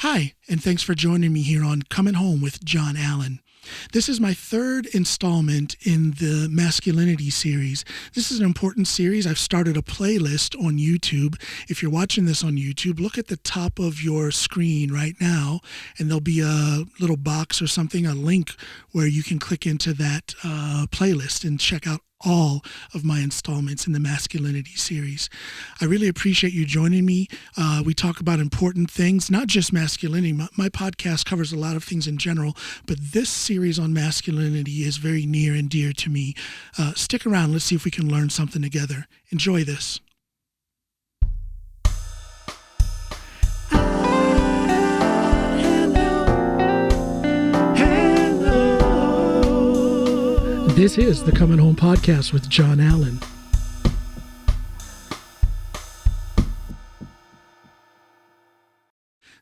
Hi, and thanks for joining me here on Coming Home with John Allen. This is my third installment in the Masculinity Series. This is an important series. I've started a playlist on YouTube. If you're watching this on YouTube, look at the top of your screen right now, and there'll be a little box or something, a link where you can click into that playlist and check out all of my installments in the Masculinity Series. I really appreciate you joining me. We talk about important things, not just masculinity. My podcast covers a lot of things in general, but this series on masculinity is very near and dear to me. Stick around. Let's see if we can learn something together. Enjoy this. This is the Coming Home Podcast with John Allen.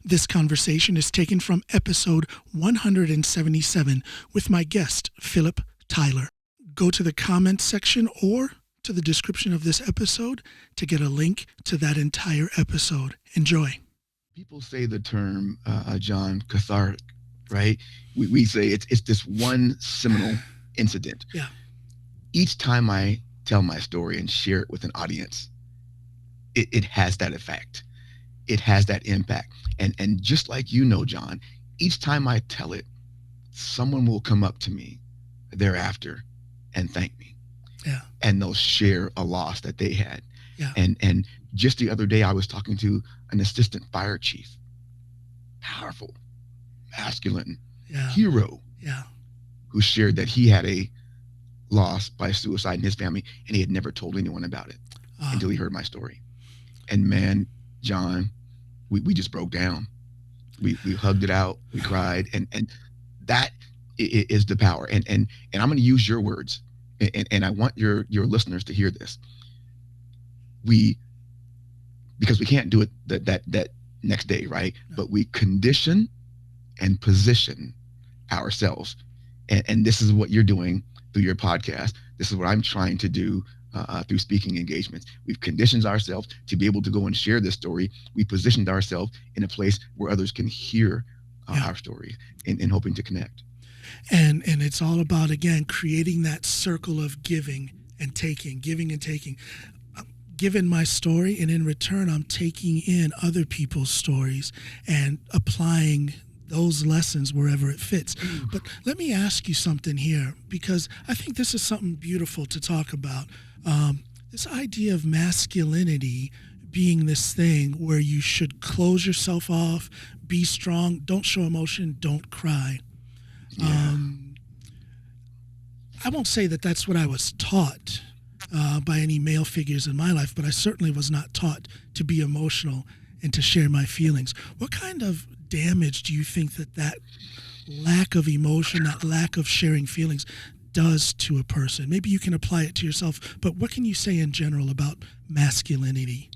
This conversation is taken from episode 177 with my guest, Phillip Tyler. Go to the comments section or to the description of this episode to get a link to that entire episode. Enjoy. People say the term, John, cathartic, right? We say it's this one seminal incident. Yeah. Each time I tell my story and share it with an audience, it has that effect. It has that impact. And just like John, each time I tell it, someone will come up to me thereafter and thank me. Yeah. And they'll share a loss that they had. Yeah. And just the other day, I was talking to an assistant fire chief, powerful, masculine, hero. Yeah. Who shared that he had a loss by suicide in his family, and he had never told anyone about it until he heard my story. And man, John, we just broke down. We hugged it out. We cried, and that is the power. And I'm going to use your words, and I want your listeners to hear this. Because we can't do it that next day, right? No. But we condition and position ourselves. And this is what you're doing through your podcast. This is what I'm trying to do through speaking engagements. We've conditioned ourselves to be able to go and share this story. We positioned ourselves in a place where others can hear our story and hoping to connect. And it's all about, again, creating that circle of giving and taking, giving and taking. Given my story, and in return, I'm taking in other people's stories and applying those lessons wherever it fits. But let me ask you something here, because I think this is something beautiful to talk about. This idea of masculinity being this thing where you should close yourself off, be strong, don't show emotion, don't cry. Yeah. I won't say that that's what I was taught by any male figures in my life, but I certainly was not taught to be emotional and to share my feelings. What kind of damage do you think that lack of emotion, that lack of sharing feelings does to a person? Maybe you can apply it to yourself, but what can you say in general about masculinity?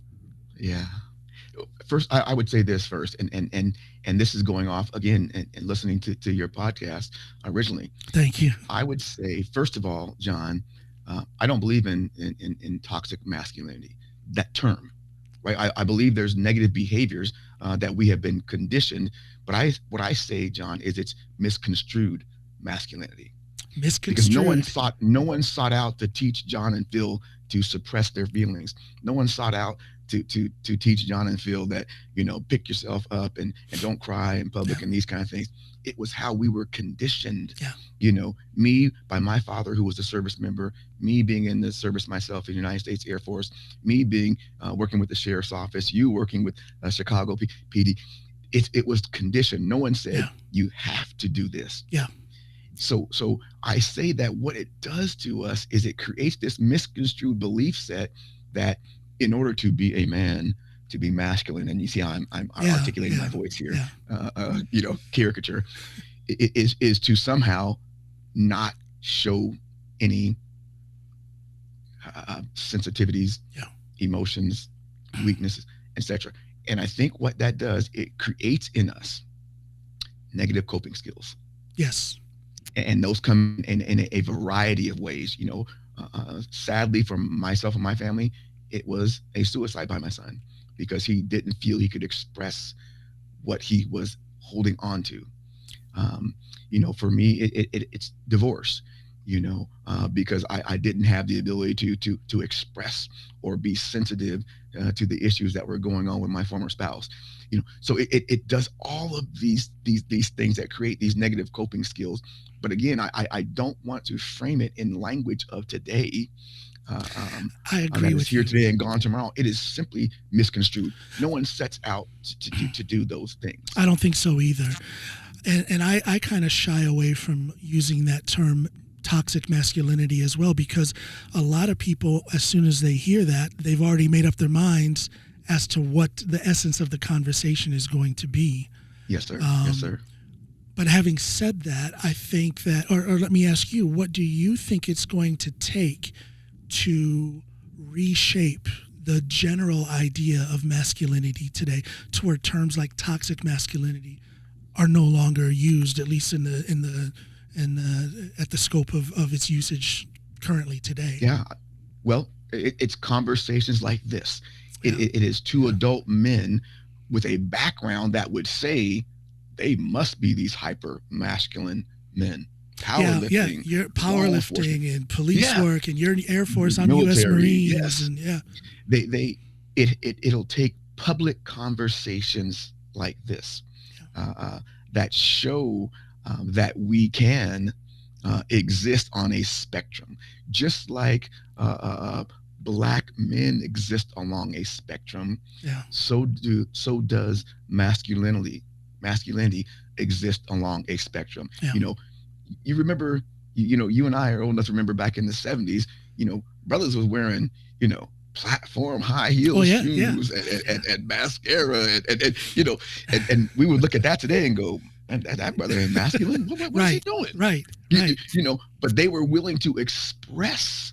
Yeah. First, I would say this first, and this is going off again and listening to your podcast originally. Thank you. I would say, first of all, John, I don't believe in toxic masculinity, that term. Right, I believe there's negative behaviors that we have been conditioned, but what I say, John, is it's misconstrued masculinity. Misconstrued. Because no one sought out to teach John and Phil to suppress their feelings. No one sought out to teach John and Phil that pick yourself up and don't cry in public and these kind of things. It was how we were conditioned. Yeah. Me by my father, who was a service member, me being in the service myself in the United States Air Force, me being working with the sheriff's office, you working with Chicago PD. It was conditioned. No one said you have to do this. Yeah. So I say that what it does to us is it creates this misconstrued belief set that in order to be a man, to be masculine, and you see how I'm articulating my voice here, caricature, is to somehow not show any sensitivities, emotions, weaknesses, etc. And I think what that does, it creates in us negative coping skills. Yes. And those come in a variety of ways. Sadly, for myself and my family, it was a suicide by my son because he didn't feel he could express what he was holding on to. Um, for me, it's divorce. Because I didn't have the ability to express or be sensitive to the issues that were going on with my former spouse. So it does all of these things that create these negative coping skills. But again, I don't want to frame it in language of today. Uh, um, I that agree is with here you. today and gone tomorrow. It is simply misconstrued. No one sets out to do those things. I don't think so either. And I kind of shy away from using that term toxic masculinity as well, because a lot of people, as soon as they hear that, they've already made up their minds as to what the essence of the conversation is going to be. Yes, sir. Yes, Um, sir. but having said that, I think that, or let me ask you, what do you think it's going to take to reshape the general idea of masculinity today to where terms like toxic masculinity are no longer used, at least at the scope of its usage currently today? Yeah. Well, it's conversations like this. Yeah, It is two yeah, adult men with a background that would say they must be these hyper masculine men, yeah. powerlifting, Your law enforcement. powerlifting and police Yeah, work, and your Air Force, I'm U.S. military. Marines, Yes, and yeah, it'll take public conversations like this yeah, uh, that show that we can exist on a spectrum, just like black men exist along a spectrum. yeah, So does masculinity exist along a spectrum. yeah. You remember, you and I are old enough to remember back in the 70s, brothers was wearing, platform high Oh heel yeah, yeah, shoes yeah. and mascara and we would look at that today and go, man, that brother ain't masculine. What is he Right, doing? right, You, right, but they were willing to express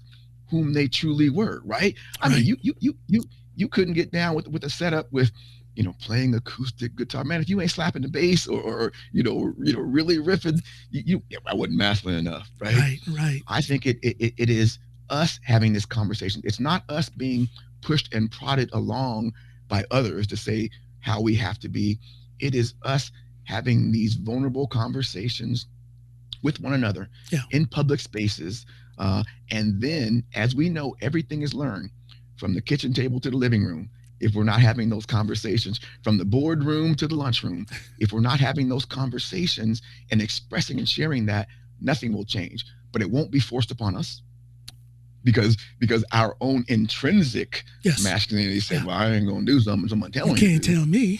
whom they truly were, right? I mean, right. you couldn't get down with a setup with, playing acoustic guitar. Man, if you ain't slapping the bass or really riffing, I wasn't masculine enough, right? Right, right. I think it is us having this conversation. It's not us being pushed and prodded along by others to say how we have to be. It is us having these vulnerable conversations with one another Yeah, in public spaces. And then, as we know, everything is learned from the kitchen table to the living room. If we're not having those conversations, from the boardroom to the lunchroom, if we're not having those conversations and expressing and sharing that, nothing will change. But it won't be forced upon us because our own intrinsic yes, masculinity said, yeah. "Well, I ain't gonna do something someone You telling me can't to tell me,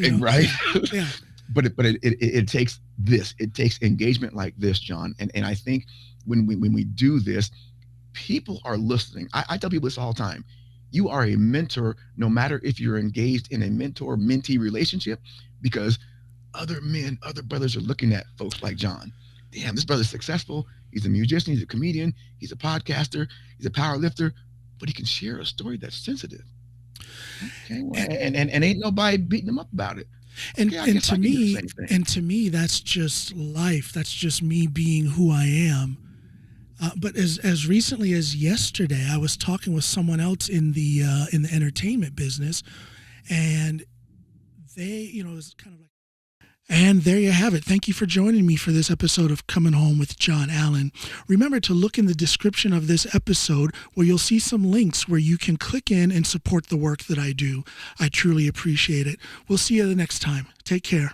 do." Right? Yeah, yeah, But it takes this. It takes engagement like this, John. And I think when we do this, people are listening. I tell people this all the time. You are a mentor, no matter if you're engaged in a mentor-mentee relationship, because other men, other brothers are looking at folks like John. Damn, this brother's successful. He's a musician, he's a comedian, he's a podcaster, he's a power lifter, but he can share a story that's sensitive. Okay, well, and and ain't nobody beating him up about it. and Okay, I and guess to I can do the me, same thing. that's just life. That's just me being who I am. But as recently as yesterday, I was talking with someone else in the entertainment business, and they, it was kind of like. And there you have it. Thank you for joining me for this episode of Coming Home with John Allen. Remember to look in the description of this episode where you'll see some links where you can click in and support the work that I do. I truly appreciate it. We'll see you the next time. Take care.